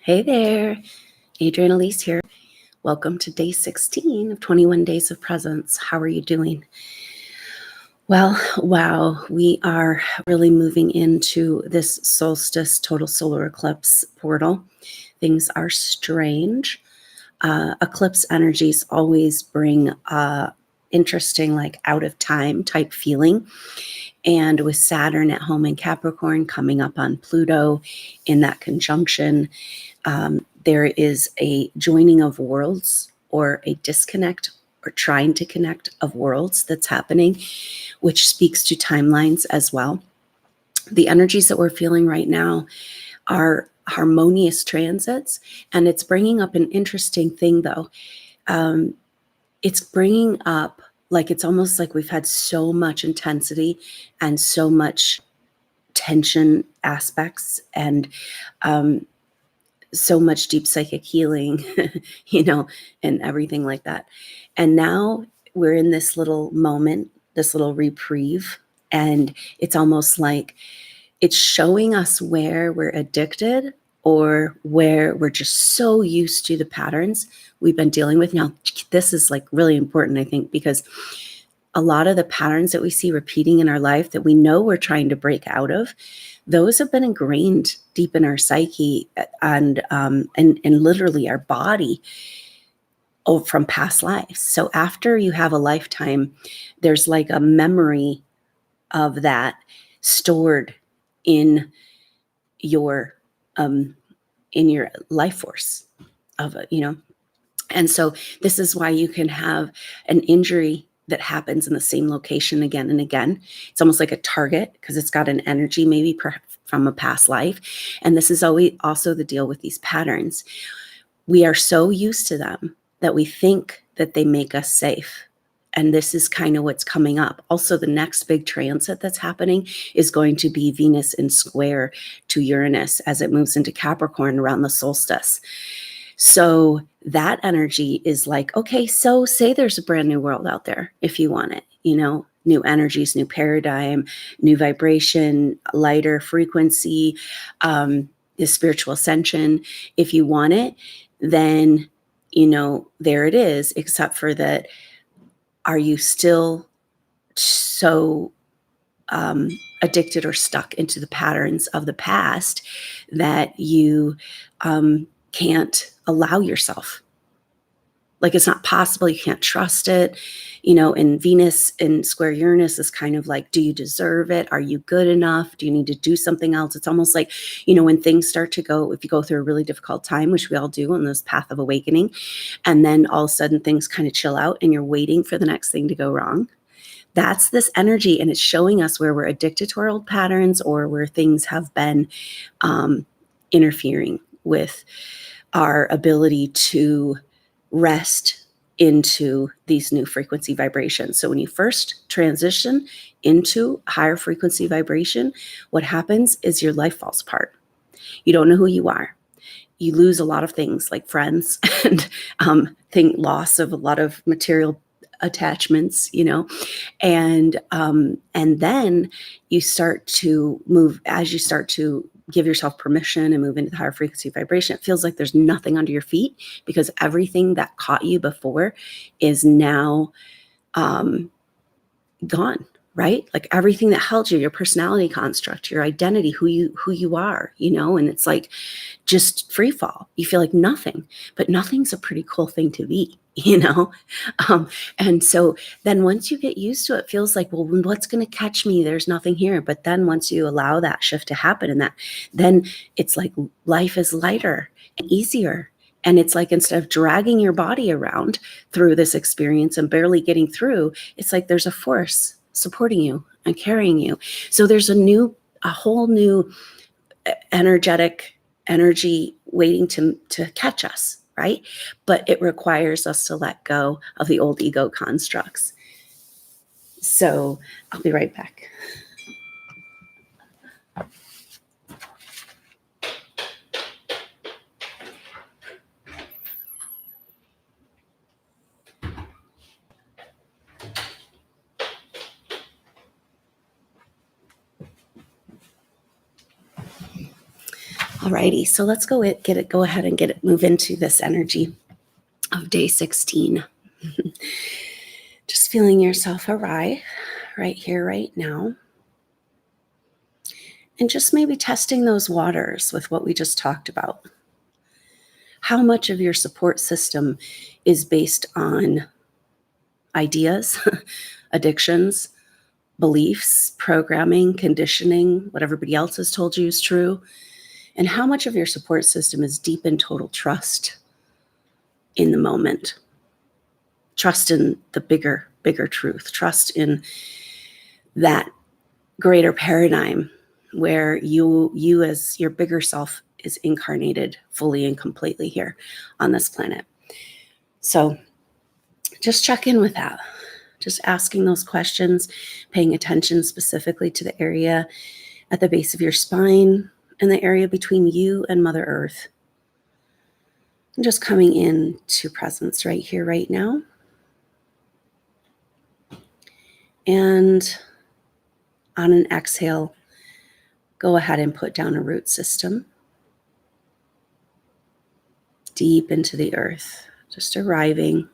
Hey there, Adrienne Elise here. Welcome to day 16 of 21 Days of Presence. How are you doing? Well, wow, we are really moving into this solstice total solar eclipse portal. Things are strange. Eclipse energies always bring interesting, like out of time type feeling. And with Saturn at home in Capricorn coming up on Pluto in that conjunction, there is a joining of worlds or a disconnect or trying to connect of worlds that's happening, which speaks to timelines as well. The energies that we're feeling right now are harmonious transits, and it's bringing up an interesting thing though. It's bringing up, like, it's almost like we've had so much intensity and so much tension aspects and so much deep psychic healing, and everything like that. And now we're in this little moment, this little reprieve, and it's almost like it's showing us where we're addicted or where we're just so used to the patterns we've been dealing with. Now, this is like really important, I think, because a lot of the patterns that we see repeating in our life that we know we're trying to break out of, those have been ingrained deep in our psyche and literally our body from past lives. So after you have a lifetime, there's like a memory of that stored in your life force of it, And so this is why you can have an injury that happens in the same location again and again. It's almost like a target because it's got an energy maybe from a past life. And this is always also the deal with these patterns. We are so used to them that we think that they make us safe. And this is kind of what's coming up. Also, the next big transit that's happening is going to be Venus in square to Uranus as it moves into Capricorn around the solstice. So that energy is like, okay, so say there's a brand new world out there if you want it, new energies, new paradigm, new vibration, lighter frequency, the spiritual ascension. If you want it, then, there it is, except for that. Are you still so addicted or stuck into the patterns of the past that you can't allow yourself? Like, it's not possible. You can't trust it. And Venus in square Uranus is kind of like, do you deserve it? Are you good enough? Do you need to do something else? It's almost like, when things start to go, if you go through a really difficult time, which we all do on this path of awakening, and then all of a sudden things kind of chill out and you're waiting for the next thing to go wrong. That's this energy, and it's showing us where we're addicted to our old patterns or where things have been interfering with our ability to rest into these new frequency vibrations. So when you first transition into higher frequency vibration, what happens is your life falls apart. You don't know who you are. You lose a lot of things like friends and loss of a lot of material attachments, and then you start to move as you start to give yourself permission and move into the higher frequency vibration. It feels like there's nothing under your feet because everything that caught you before is now gone, right? Like everything that held you, your personality construct, your identity, who you are, and it's like just free fall. You feel like nothing, but nothing's a pretty cool thing to be, and so then once you get used to it, it feels like, well, what's going to catch me? There's nothing here. But then once you allow that shift to happen and then it's like life is lighter and easier. And it's like, instead of dragging your body around through this experience and barely getting through, it's like there's a force supporting you and carrying you. So there's a whole new energetic energy waiting to catch us, right? But it requires us to let go of the old ego constructs. So I'll be right back. Alrighty, so let's go ahead and move into this energy of day 16. Just feeling yourself arrive right here, right now. And just maybe testing those waters with what we just talked about. How much of your support system is based on ideas, addictions, beliefs, programming, conditioning, what everybody else has told you is true? And how much of your support system is deep in total trust in the moment? Trust in the bigger truth. Trust in that greater paradigm where you as your bigger self is incarnated fully and completely here on this planet. So just check in with that. Just asking those questions, paying attention specifically to the area at the base of your spine and the area between you and Mother Earth. And just coming in to presence right here, right now. And on an exhale, go ahead and put down a root system deep into the earth, just arriving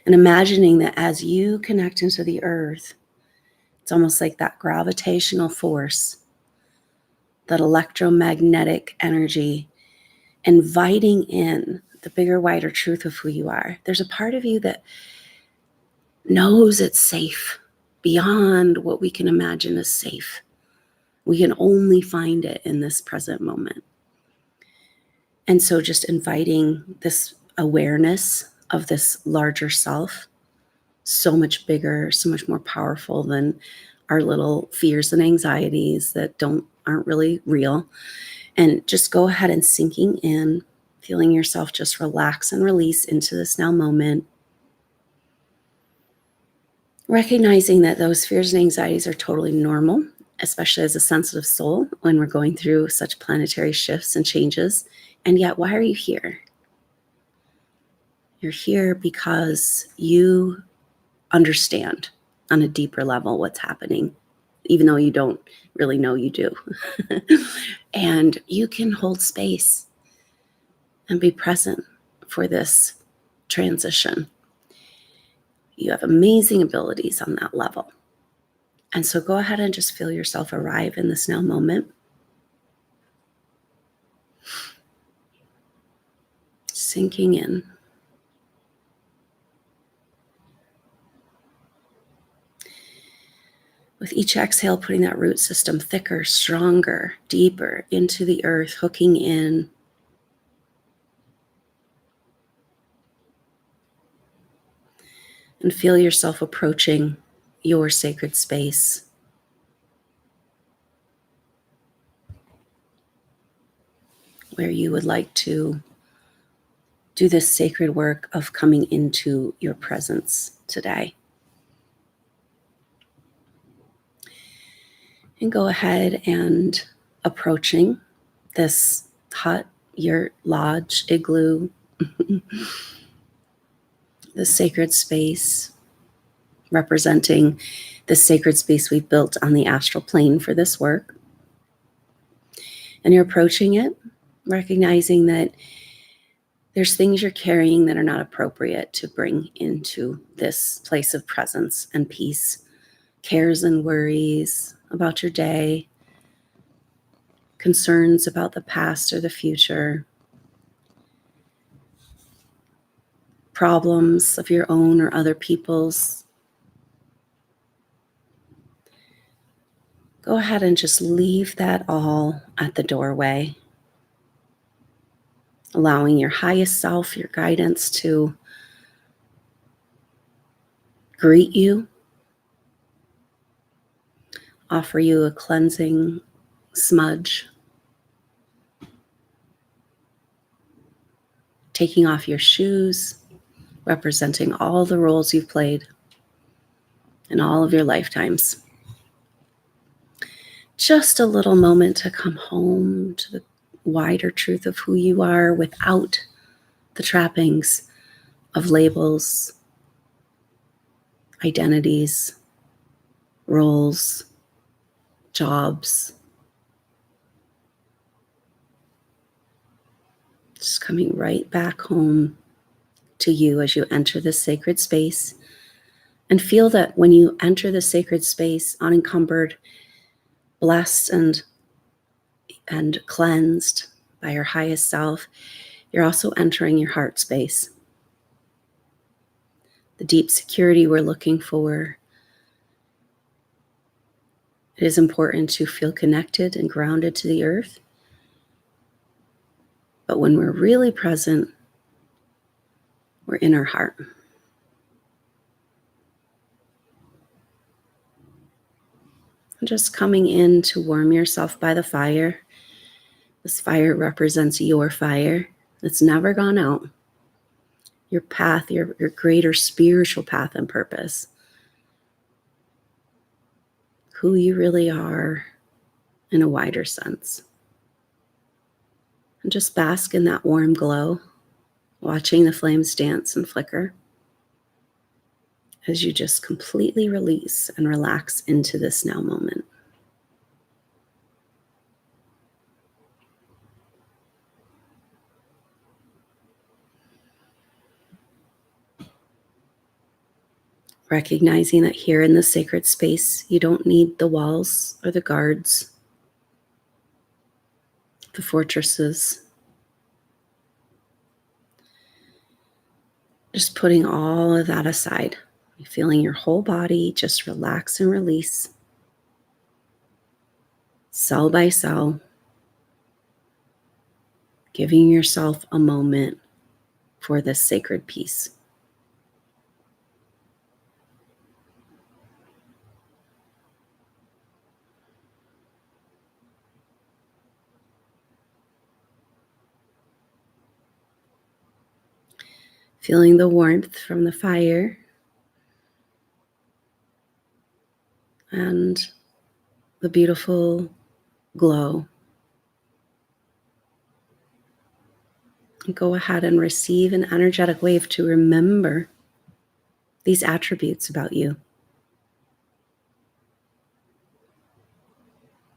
and imagining that as you connect into the earth, it's almost like that gravitational force, that electromagnetic energy, inviting in the bigger, wider truth of who you are. There's a part of you that knows it's safe beyond what we can imagine is safe. We can only find it in this present moment. And so just inviting this awareness of this larger self, so much bigger, so much more powerful than our little fears and anxieties that aren't really real. And just go ahead and sinking in, feeling yourself just relax and release into this now moment. Recognizing that those fears and anxieties are totally normal, especially as a sensitive soul when we're going through such planetary shifts and changes. And yet, why are you here? You're here because you understand on a deeper level what's happening, even though you don't really know you do. And you can hold space and be present for this transition. You have amazing abilities on that level. And so go ahead and just feel yourself arrive in this now moment. Sinking in. With each exhale, putting that root system thicker, stronger, deeper into the earth, hooking in. And feel yourself approaching your sacred space. Where you would like to do this sacred work of coming into your presence today. And go ahead and approaching this hut, yurt, lodge, igloo, the sacred space, representing the sacred space we've built on the astral plane for this work. And you're approaching it, recognizing that there's things you're carrying that are not appropriate to bring into this place of presence and peace, cares and worries about your day, concerns about the past or the future, problems of your own or other people's. Go ahead and just leave that all at the doorway, allowing your highest self, your guidance to greet you, offer you a cleansing smudge, taking off your shoes, representing all the roles you've played in all of your lifetimes. Just a little moment to come home to the wider truth of who you are without the trappings of labels, identities, roles, jobs. Just coming right back home to you as you enter this sacred space. And feel that when you enter the sacred space, unencumbered, blessed, and cleansed by your highest self, you're also entering your heart space. The deep security we're looking for. It is important to feel connected and grounded to the earth. But when we're really present, we're in our heart. Just coming in to warm yourself by the fire. This fire represents your fire. It's never gone out. Your path, your greater spiritual path and purpose. Who you really are in a wider sense. And just bask in that warm glow, watching the flames dance and flicker as you just completely release and relax into this now moment. Recognizing that here in this sacred space, you don't need the walls or the guards, the fortresses. Just putting all of that aside, feeling your whole body just relax and release, cell by cell, giving yourself a moment for this sacred peace. Feeling the warmth from the fire and the beautiful glow. And go ahead and receive an energetic wave to remember these attributes about you.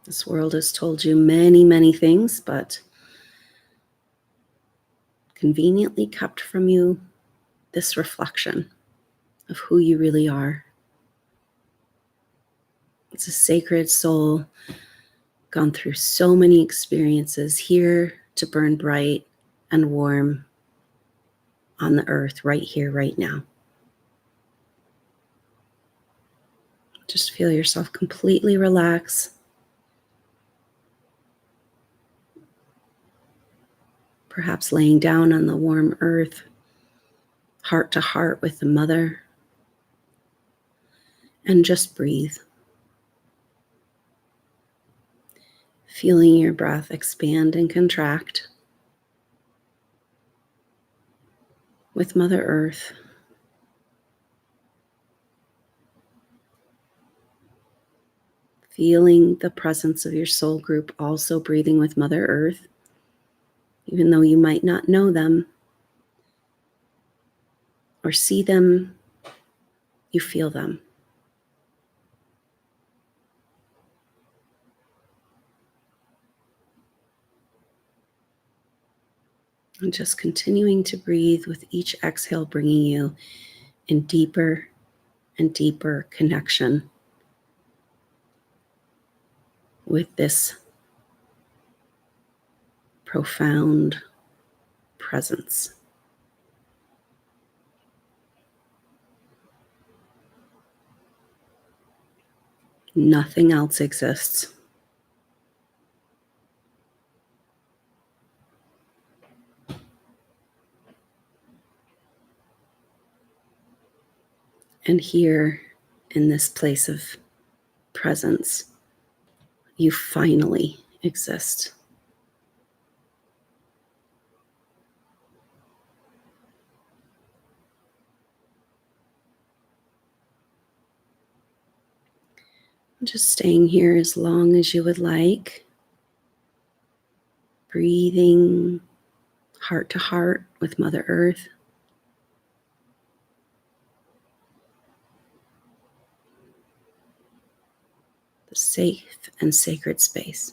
This world has told you many, many things, but conveniently kept from you this reflection of who you really are. It's a sacred soul, gone through so many experiences, here to burn bright and warm on the earth right here, right now. Just feel yourself completely relax. Perhaps laying down on the warm earth, heart to heart with the mother, and just breathe. Feeling your breath expand and contract with Mother Earth. Feeling the presence of your soul group also breathing with Mother Earth, even though you might not know them or see them, you feel them. And just continuing to breathe with each exhale, bringing you in deeper and deeper connection with this profound presence. Nothing else exists. And here in this place of presence, you finally exist. Just staying here as long as you would like. Breathing heart to heart with Mother Earth. The safe and sacred space.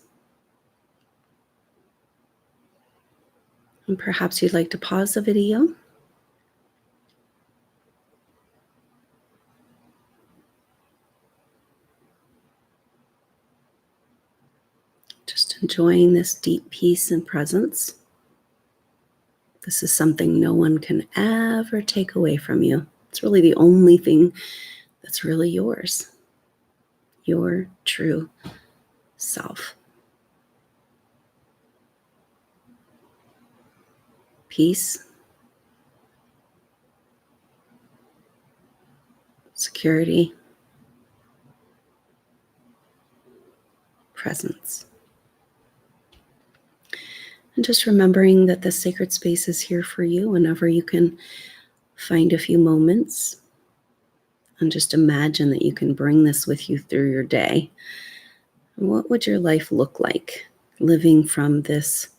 And perhaps you'd like to pause the video. Just enjoying this deep peace and presence. This is something no one can ever take away from you. It's really the only thing that's really yours. Your true self. Peace, security, presence. And just remembering that the sacred space is here for you whenever you can find a few moments. And just imagine that you can bring this with you through your day. What would your life look like living from this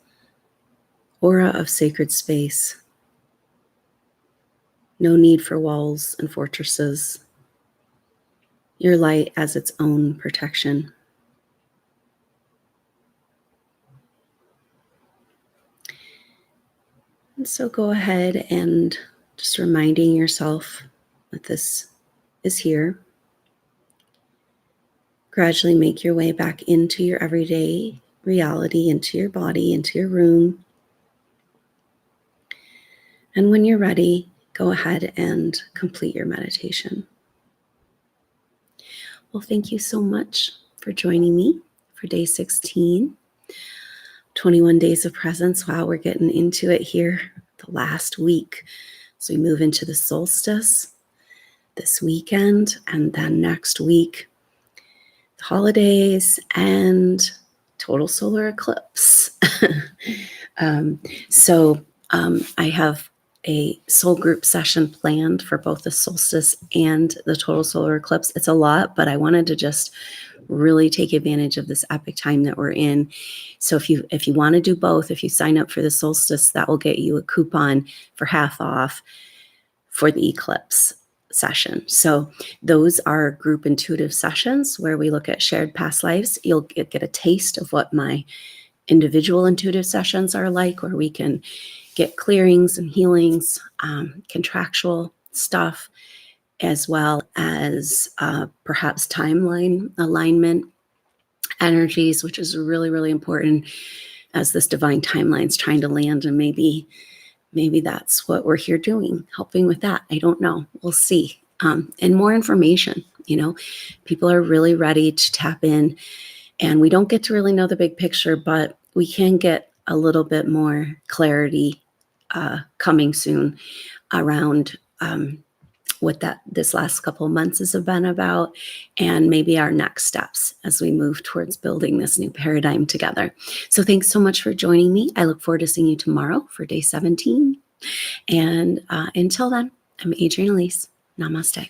aura of sacred space? No need for walls and fortresses. Your light as its own protection. And so go ahead and just reminding yourself that this is here. Gradually make your way back into your everyday reality, into your body, into your room. And when you're ready, go ahead and complete your meditation. Well, thank you so much for joining me for day 16. 21 days of presence. Wow, we're getting into it here the last week. So we move into the solstice this weekend, and then next week, the holidays and total solar eclipse. I have a soul group session planned for both the solstice and the total solar eclipse. It's a lot, but I wanted to just really take advantage of this epic time that we're in. So if you want to do both, if you sign up for the solstice, that will get you a coupon for half off for the eclipse session. So those are group intuitive sessions where we look at shared past lives. You'll get a taste of what my individual intuitive sessions are like, where we can get clearings and healings, contractual stuff, as well as perhaps timeline alignment energies, which is really, really important as this divine timeline is trying to land. And maybe that's what we're here doing, helping with that. I don't know. We'll see. And more information, people are really ready to tap in, and we don't get to really know the big picture, but we can get a little bit more clarity coming soon around what this last couple of months has been about, and maybe our next steps as we move towards building this new paradigm together. So thanks so much for joining me. I look forward to seeing you tomorrow for day 17. And until then, I'm Adrienne Elise. Namaste.